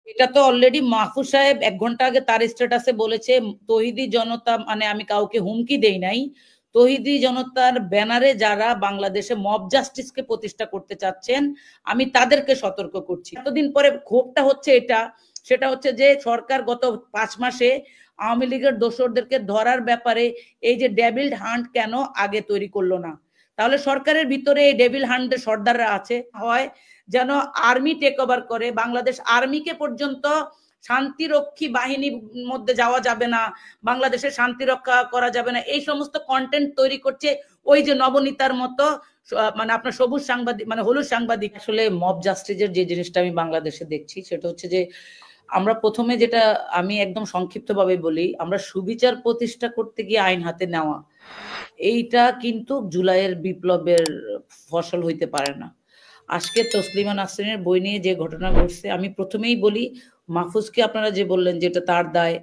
এটা তো অলরেডি মাহফুজ সাহেব 1 ঘন্টা আগে তার স্ট্যাটাসে বলেছে, তৌহিদি জনতা মানে আমি কাউকে হুমকি দেই নাই, তৌহিদি জনতার ব্যানারে যারা বাংলাদেশে মব জাস্টিসকে প্রতিষ্ঠা করতে চাচ্ছেন আমি তাদেরকে সতর্ক করছি। এতদিন পরে ক্ষোভটা হচ্ছে এটা, সেটা হচ্ছে যে সরকার গত 5 মাসে আওয়ামী লীগের দোসরদেরকে ধরার ব্যাপারে এই যে ডেভিল হান্ট কেন আগে তৈরি করলো না। তাহলে সরকারের ভিতরে এই ডেভিল হান্টের সর্দাররা আছে, হয় যেন আর্মি টেক ওভার করে, বাংলাদেশ আর্মিকে পর্যন্ত শান্তিরক্ষী বাহিনীর মধ্যে যাওয়া যাবে না, বাংলাদেশের শান্তি রক্ষা করা যাবে না, এই সমস্ত কন্টেন্ট তৈরি করছে ওই যে নবনীতার মতো মানে আপনার সবুজ সাংবাদিক মানে হলুদ সাংবাদিক। আসলে মব জাস্টিসের যে জিনিসটা আমি বাংলাদেশে দেখছি সেটা হচ্ছে যে আমরা প্রথমে যেটা আমি একদম সংক্ষিপ্তভাবে বলি, আমরা সুবিচার প্রতিষ্ঠা করতে গিয়ে আইন হাতে নেওয়া, এইটা কিন্তু জুলাইয়ের বিপ্লবের ফসল হইতে পারে না। আজকে তসলিমা নাসরিনের বই নিয়ে যে ঘটনা ঘটছে, আমি প্রথমেই বলি মাহফুজকে আপনারা যে বললেন যে এটা তার দায়,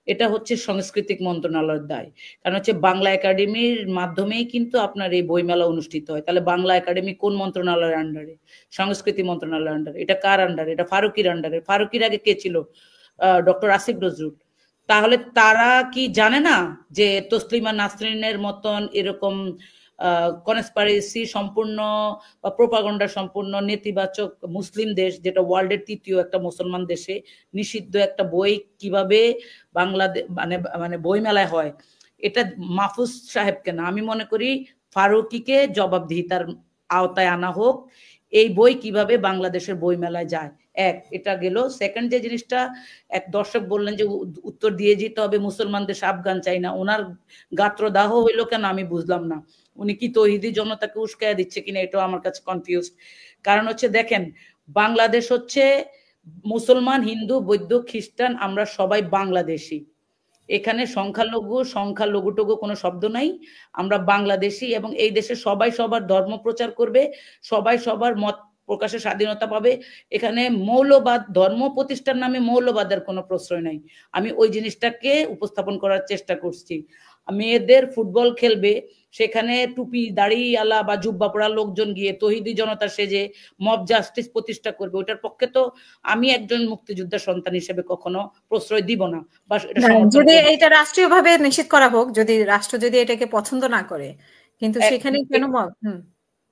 এটা হচ্ছে সাংস্কৃতিক মন্ত্রণালয়ের দায়। কারণ হচ্ছে বাংলা একাডেমির মাধ্যমেই কিন্তু আপনার এই বইমেলা অনুষ্ঠিত হয়। তাহলে বাংলা একাডেমি কোন মন্ত্রণালয়ের আন্ডারে? সংস্কৃতি মন্ত্রণালয়ের আন্ডারে। এটা কার আন্ডারে? এটা ফারুকির আন্ডারে। ফারুকির আগে কে ছিল? ডক্টর আসিফ নজরুল। তাহলে তারা কি জানে না যে তসলিমা নাসরিনের মতন এরকম কনস্পারেসি সম্পূর্ণ বা প্রোপাগন্ডা সম্পূর্ণ নেতিবাচক মুসলিম দেশ, যেটা ওয়ার্ল্ডের 3য় একটা মুসলমান দেশে নিষিদ্ধ একটা বই কিভাবে বাংলাদেশ মানে মানে বই মেলায় হয়, এটা মাহফুজ সাহেবকে না, আমি মনে করি ফারুকিকে জবাবদিহিতার আওতায় আনা হোক। এই বই কিভাবে বাংলাদেশের বই মেলায় যায়, এটা গেল। সেকেন্ড যে জিনিসটা এক দর্শক বললেন যে উত্তর দিয়ে যেতে হবে মুসলমানদের আফগান চাই না, ওনার গাত্রদাহ হইলো কেন আমি বুঝলাম না। উনি কি তৌহিদি জনতাকে উস্কায়া দিচ্ছে কিনা এটাও আমার কাছে কনফিউজ। কারণ হচ্ছে দেখেন, বাংলাদেশ হচ্ছে মুসলমান, হিন্দু, বৌদ্ধ, খ্রিস্টান, আমরা সবাই বাংলাদেশি। এখানে সংখ্যালঘুটুকু কোনো শব্দ নাই। আমরা বাংলাদেশি এবং এই দেশে সবাই সবার ধর্ম প্রচার করবে, সবাই সবার মত প্রকাশের স্বাধীনতা পাবে। এখানে মৌলবাদ, ধর্ম প্রতিষ্ঠার নামে মৌলবাদের কোনো প্রশ্রয় নাই। আমি ওই জিনিসটাকে উপস্থাপন করার চেষ্টা করছি। মেয়েদের ফুটবল খেলবে, সেখানে টুপি দাড়িওয়ালা বা জুব্বা পরা লোকজন গিয়ে তৌহিদি জনতা সেজে মব জাস্টিস প্রতিষ্ঠা করবে, ওটার পক্ষে তো আমি একজন মুক্তিযোদ্ধার সন্তান হিসেবে কখনো প্রশ্রয় দিব না বা এটা সমর্থন যদি করব। এটা রাষ্ট্রীয়ভাবে নিশ্চিত করা হোক, যদি রাষ্ট্র যদি এটাকে পছন্দ না করে, কিন্তু সেখানে কেন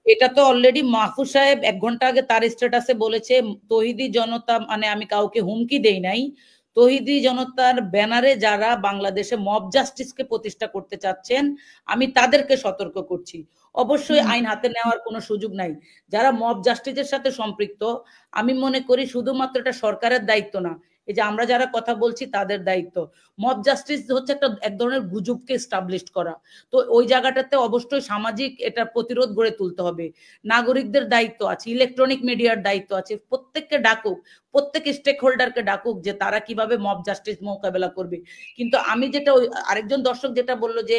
এটা তো অলরেডি মাহফুজ সাহেব 1 ঘন্টা আগে তার স্ট্যাটাসে বলেছে, তৌহিদি জনতা মানে আমি কাউকে হুমকি দেই নাই, তৌহিদি জনতার ব্যানারে যারা বাংলাদেশে মব জাস্টিসকে প্রতিষ্ঠা করতে চাচ্ছেন আমি তাদেরকে সতর্ক করছি। অবশ্যই আইন হাতে নেওয়ার কোনো সুযোগ নাই। যারা মব জাস্টিসের সাথে সম্পৃক্ত, আমি মনে করি শুধুমাত্র এটা সরকারের দায়িত্ব না, এই যে আমরা যারা কথা বলছি তাদের দায়িত্ব। মব জাস্টিস হচ্ছে এক ধরনের গুজবকে এস্টাবলিশ করা। তো ওই জায়গাটাতে অবশ্যই সামাজিক এটা প্রতিরোধ গড়ে তুলতে হবে। নাগরিকদের দায়িত্ব আছে, ইলেকট্রনিক মিডিয়ার দায়িত্ব আছে, প্রত্যেককে ডাকুক, প্রত্যেক স্টেক হোল্ডারকে ডাকুক যে তারা কিভাবে মব জাস্টিস মোকাবেলা করবে। কিন্তু আমি যেটা আরেকজন দর্শক যেটা বললো যে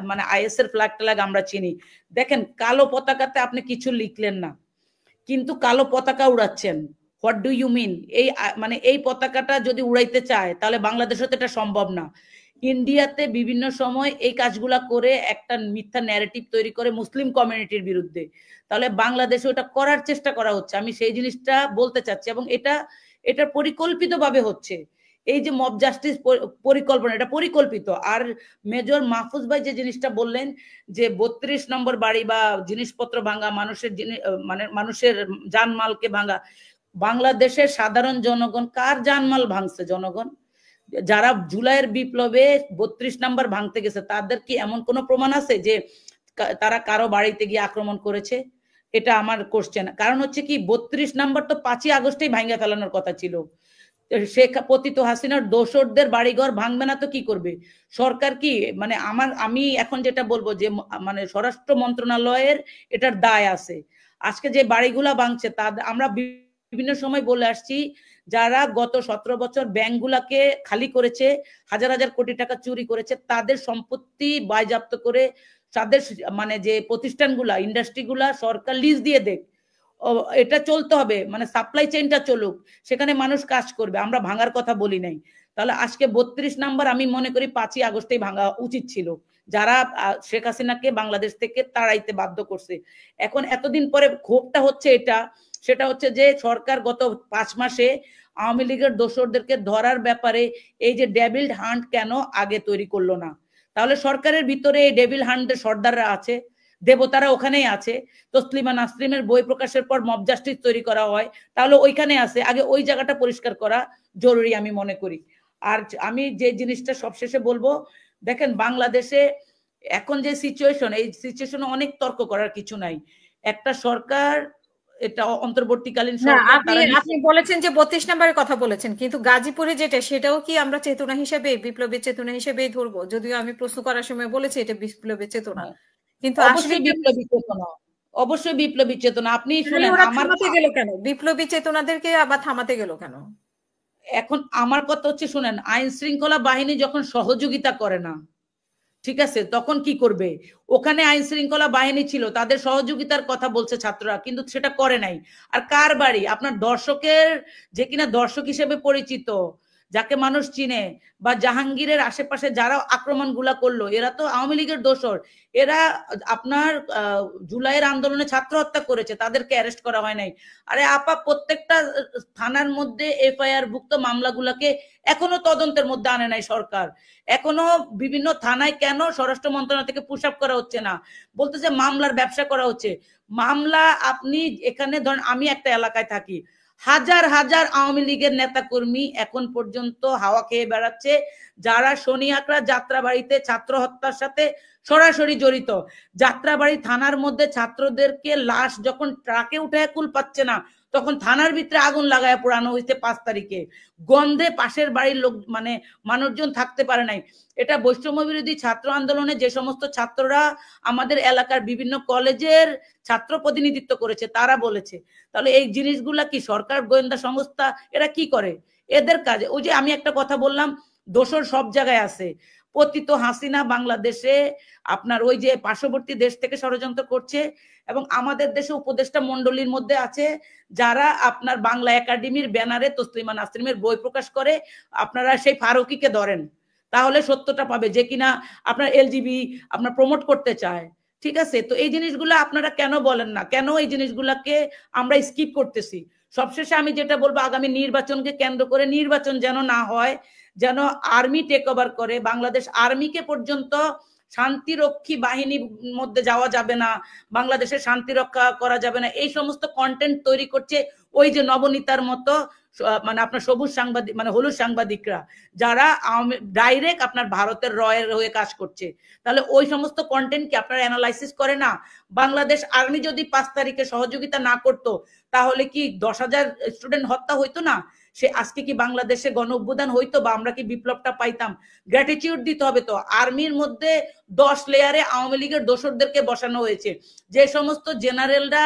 মানে আইএস এর ফ্ল্যাগ ট্যাগ আমরা চিনি, দেখেন কালো পতাকাতে আপনি কিছু লিখলেন না, কিন্তু কালো পতাকা উড়াচ্ছেন। What do you mean? এই মানে এই পতাকাটা যদি উড়াইতে চায় তাহলে বাংলাদেশে তো এটা সম্ভব না। ইন্ডিয়াতে বিভিন্ন সময় এই কাজগুলা করে একটা মিথ্যা ন্যারেটিভ তৈরি করে মুসলিম কমিউনিটির বিরুদ্ধে, তাহলে বাংলাদেশে ওটা করার চেষ্টা করা হচ্ছে, আমি সেই জিনিসটা বলতে চাচ্ছি। এবং এটা পরিকল্পিতভাবে হচ্ছে। এই যে মব জাস্টিস পরিকল্পনা, এটা পরিকল্পিত। আর মেজর মাহফুজ ভাই যে জিনিসটা বললেন যে 32 নম্বর বাড়ি বা জিনিসপত্র ভাঙা, মানুষের মানে মানুষের জানমালকে ভাঙা, বাংলাদেশের সাধারণ জনগণ কার জানমাল ভাঙছে? জনগণ যারা জুলাইয়ের বিপ্লবে 32 নাম্বার ভাঙতে গেছে, তাদের কি এমন কোনো প্রমাণ আছে যে তারা কারো বাড়িতে গিয়ে আক্রমণ করেছে? এটা আমার কোশ্চেন। কারণ হচ্ছে কি 32 নাম্বার তো 5ই আগস্টেই ভাঙ্গা ফেলানোর কথা ছিল। শেখ পতিত হাসিনার দোসরদের বাড়িঘর ভাঙবে না তো কি করবে সরকার? কি মানে আমি এখন যেটা বলবো যে মানে স্বরাষ্ট্র মন্ত্রণালয়ের এটার দায় আছে। আজকে যে বাড়িগুলা ভাঙছে তাদের আমরা বিভিন্ন সময় বলে আসছি, যারা গত 17 বছর ব্যাংকগুলাকে খালি করেছে, হাজার হাজার কোটি টাকা চুরি করেছে, তাদের সম্পত্তি বাজেয়াপ্ত করে তাদের মানে যে প্রতিষ্ঠানগুলা, ইন্ডাস্ট্রিগুলা সরকার লিজ দিয়ে দেখ, এটা চলতে হবে, মানে সাপ্লাই চেইনটা চলুক, সেখানে মানুষ কাজ করবে, আমরা ভাঙার কথা বলি নাই। তাহলে আজকে 32 নাম্বার আমি মনে করি 5ই আগস্টেই ভাঙা উচিত ছিল, যারা শেখ হাসিনাকে বাংলাদেশ থেকে তাড়াইতে বাধ্য করছে। এখন এতদিন পরে ক্ষোভটা হচ্ছে এটা, সেটা হচ্ছে যে সরকার গত 5 মাসে আওয়ামী লীগের দোসরদেরকে ধরার ব্যাপারে এই যে ডেভিল হান্ট কেন আগে তৈরি করলো না? তাহলে সরকারের ভিতরে এই ডেভিল হান্টের সর্দাররা আছে, দেবতারা ওখানেই আছে। তসলিমা নাসরিনের বই প্রকাশের পর মব জাস্টিস তৈরি করা হয়, তাহলে ওইখানে আছে। আগে ওই জায়গাটা পরিষ্কার করা জরুরি আমি মনে করি। আর আমি যে জিনিসটা সবশেষে বলবো, দেখেন বাংলাদেশে এখন যে সিচুয়েশন, এই সিচুয়েশনে অনেক তর্ক করার কিছু নাই। একটা সরকার, এটা অন্তর্বর্তীকালীন সরকার, আপনি বলেছেন যে 32 নম্বরের কথা বলেছেন, কিন্তু গাজীপুরে যেটা সেটাও কি আমরা চেতনা হিসেবে, বিপ্লবের চেতনা হিসেবেই ধরবো? যদিও আমি প্রশ্ন করার সময় বলেছি এটা বিপ্লবের চেতনা, কিন্তু অবশ্যই বিপ্লবী চেতনা, অবশ্যই বিপ্লবী চেতনা। আপনি শুনেন, ওরা আমার থামাতে গেল কেন? বিপ্লবী চেতনাদেরকে আবার থামাতে গেল কেন? এখন আমার কথা হচ্ছে, শুনেন, আইন শৃঙ্খলা বাহিনী যখন সহযোগিতা করে না, ঠিক আছে, তখন কি করবে? ওখানে আইন শৃঙ্খলা বাহিনী ছিল, তাদের সহযোগিতার কথা বলছে ছাত্ররা, কিন্তু সেটা করে নাই। আর কার বাড়ি? আপনার দর্শকের, যে কিনা দর্শক হিসেবে পরিচিত, যাকে মানুষ চিনে, বা জাহাঙ্গীরের আশেপাশে যারা আক্রমণগুলা করলো, এরা তো আওয়ামী লীগের দোসর। এরা আপনার জুলাইয়ের আন্দোলনে ছাত্র হত্যা করেছে, তাদেরকে অ্যারেস্ট করা হয় নাই। আরে আপা, প্রত্যেকটা থানার মধ্যে এফআইআর ভুক্ত মামলাগুলাকে এখনো তদন্তের মধ্যে আনে নাই সরকার। এখনো বিভিন্ন থানায় কেন স্বরাষ্ট্র মন্ত্রণালয় থেকে পুশ আপ করা হচ্ছে না? বলতেছে মামলার ব্যবসা করা হচ্ছে। মামলা, আপনি এখানে ধরেন, আমি একটা এলাকায় থাকি, হাজার হাজার আওয়ামী লীগের নেতা কর্মী এখন পর্যন্ত হাওয়া খেয়ে বেড়াচ্ছে, যারা শনি আঁকড়া যাত্রাবাড়িতে ছাত্র হত্যার সাথে সরাসরি জড়িত। যাত্রাবাড়ি থানার মধ্যে ছাত্রদেরকে লাশ যখন ট্রাকে উঠে কুল পাচ্ছে না, তখন থানার ভিতরে আগুন লাগায় পোড়ানো হয়েছে 5 তারিখে। গন্ধে পাশের বাড়ির লোক, মানে মানুষজন থাকতে পারে নাই। এটা বৈষম্য বিরোধী ছাত্র আন্দোলনে যে সমস্ত ছাত্ররা আমাদের এলাকার বিভিন্ন কলেজের ছাত্র প্রতিনিধিত্ব করেছে তারা বলেছে। তাহলে এই জিনিসগুলা কি সরকার, গোয়েন্দা সংস্থা, এরা কি করে? এদের কাজে, ওই যে আমি একটা কথা বললাম, দোষর সব জায়গায় আছে। পতিত হাসিনা বাংলাদেশে আপনার ওই যে পার্শ্ববর্তী দেশ থেকে ষড়যন্ত্র করছে, এবং আমাদের দেশে উপদেষ্টা মন্ডলীর মধ্যে আছে যারা আপনার বাংলা একাডেমির ব্যানারে তসলিমা নাসরিনের বই প্রকাশ করে। আপনারা সেই ফারুকিকে ধরেন, তাহলে সত্যটা পাবে, যে কিনা আপনার এলজিবি আপনার প্রমোট করতে চায়। ঠিক আছে, তো এই জিনিসগুলো আপনারা কেন বলেন না? কেন এই জিনিসগুলাকে আমরা স্কিপ করতেছি? সবশেষে আমি যেটা বলবো, আগামী নির্বাচনকে কেন্দ্র করে নির্বাচন যেন না হয়, যেন আর্মি টেক ওভার করে। বাংলাদেশ আর্মিকে পর্যন্ত শান্তিরক্ষী বাহিনীর মধ্যে যাওয়া যাবে না, বাংলাদেশের শান্তি রক্ষা করা যাবে না, এই সমস্ত কন্টেন্ট তৈরি করছে ওই যে নবনীতার মতো, মানে আপনার সবুজ সাংবাদিক, মানে হলুদ সাংবাদিকরা, যারা ডাইরেক্ট আপনার ভারতের রয়ের হয়ে কাজ করছে। তাহলে ওই সমস্ত কন্টেন্ট কি আপনারা অ্যানালাইসিস করে না? বাংলাদেশ আর্মি যদি 5 তারিখে সহযোগিতা না করতো, তাহলে কি 10,000 স্টুডেন্ট হত্যা হইতো না? সে আজকে কি বাংলাদেশে গণ অভ্যুত্থান হইতো, বা আমরা কি বিপ্লবটা পাইতাম? গ্র্যাটিটিউড দিতে হবে। তো আর্মির মধ্যে 10 লেয়ারে আওয়ামী লীগের দোসরদেরকে বসানো হয়েছে। যে সমস্ত জেনারেলরা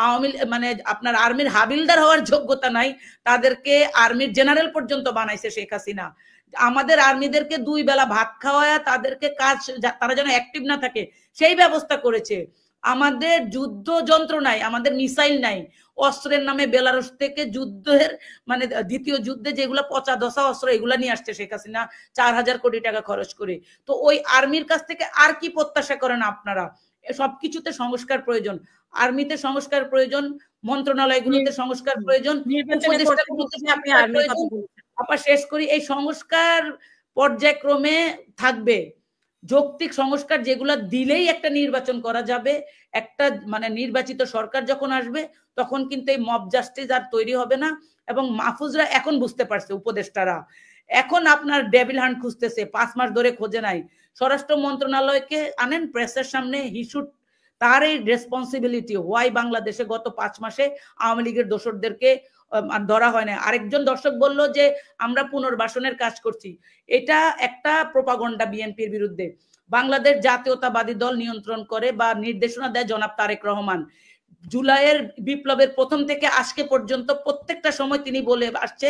আওয়ামী, মানে আপনার আর্মির হাবিলদার হওয়ার যোগ্যতা নাই, তাদেরকে আর্মির জেনারেল পর্যন্ত বানাইছে শেখ হাসিনা। আমাদের আর্মিদেরকে 2 বেলা ভাত খাওয়ায় তাদেরকে কাজ, তারা যেন অ্যাক্টিভ না থাকে, সেই ব্যবস্থা করেছে। আমাদের যুদ্ধ যন্ত্র নাই, আমাদের মিসাইল নাই, অস্ত্রের নামে বেলারুস থেকে যুদ্ধের, মানে দ্বিতীয় যুদ্ধে যেগুলো পচা ধসা অস্ত্র, এগুলা নিয়ে আসছে শেখ হাসিনা 4,000 কোটি টাকা খরচ করে। তো ওই আর্মির কাছ থেকে আর কি প্রত্যাশা করেন আপনারা? সবকিছুতে সংস্কার প্রয়োজন, আর্মিতে সংস্কার প্রয়োজন, মন্ত্রণালয়গুলোতে সংস্কার প্রয়োজন, আবার শেষ করি, এই সংস্কার পর্যায়ক্রমে থাকবে। যৌক্তিক সংস্কার যেগুলো দিলেই একটা নির্বাচন করা যাবে, একটা মানে নির্বাচিত সরকার যখন আসবে, তখন কিন্তু এই মব জাস্টিস আর তৈরি হবে না। এবং মাহফুজরা এখন বুঝতে পারছে, উপদেষ্টারা এখন আপনার ডেভিল হান্ট খুঁজতেছে, 5 মাস ধরে খোঁজে নাই। স্বরাষ্ট্র মন্ত্রণালয়কে আনেন প্রেসের সামনে, হি শুড, তার এই রেসপন্সিবিলিটি, হোয়াই বাংলাদেশে গত 5 মাসে আওয়ামী লীগের দোসরদেরকে ধরা হয় না। আরেকজন দর্শক বলল যে আমরা পুনর্বাসনের কাজ করছি, এটা একটা প্রোপাগন্ডা বিএনপির বিরুদ্ধে। বাংলাদেশ জাতীয়তাবাদী দল নিয়ন্ত্রণ করে বা নির্দেশনা দেয় জনাব তারেক রহমান। জুলাইয়ের বিপ্লবের প্রথম থেকে আজকে পর্যন্ত প্রত্যেকটা সময় তিনি বলে আসছে,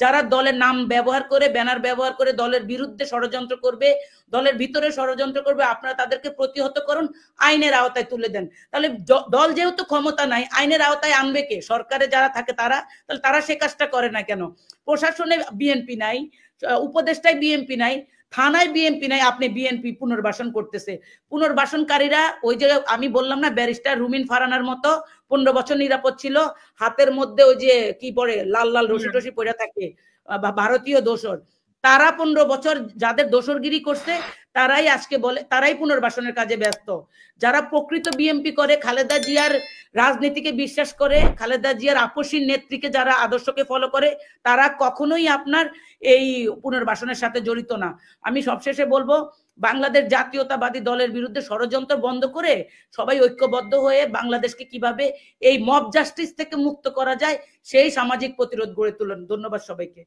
যারা দলের নাম ব্যবহার করে, ব্যানার ব্যবহার করে দলের বিরুদ্ধে ষড়যন্ত্র করবে, দলের ভিতরে ষড়যন্ত্র করবে, আপনারা তাদেরকে প্রতিহত করুন, আইনের আওতায় তুলে দেন। তাহলে দল যেহেতু ক্ষমতা নাই, আইনের আওতায় আনবে কে? সরকারে যারা থাকে তারা। তাহলে তারা সে কাজটা করে না কেন? প্রশাসনে বিএনপি নাই, উপদেষ্টায় বিএনপি নাই, থানায় বিএনপি নাই, আপনি বিএনপি পুনর্বাসন করতেছে। পুনর্বাসনকারীরা ওই যে আমি বললাম না ব্যারিস্টার রুমিন ফারানার মতো 15 বছর নিরাপদ ছিল, হাতের মধ্যে ওই যে কি পড়ে লাল লাল রশি টসি পড়ে থাকে ভারতীয় দোসর, তারা 15 বছর যাদের দোসরগিরি করছে তারাই আজকে বলে তারাই পুনর্বাসনের কাজে ব্যস্ত। যারা প্রকৃত বিএনপি করে, খালেদা জিয়ার রাজনীতিকে বিশ্বাস করে, খালেদা জিয়ার আপসীর নেত্রীকে যারা আদর্শকে ফলো করে, তারা কখনোই আপনার এই পুনর্বাসনের সাথে জড়িত না। আমি সবশেষে বলবো বাংলাদেশ জাতীয়তাবাদী দলের বিরুদ্ধে ষড়যন্ত্র বন্ধ করে সবাই ঐক্যবদ্ধ হয়ে বাংলাদেশকে কিভাবে এই মব জাস্টিস থেকে মুক্ত করা যায় সেই সামাজিক প্রতিরোধ গড়ে তুলুন। ধন্যবাদ সবাইকে।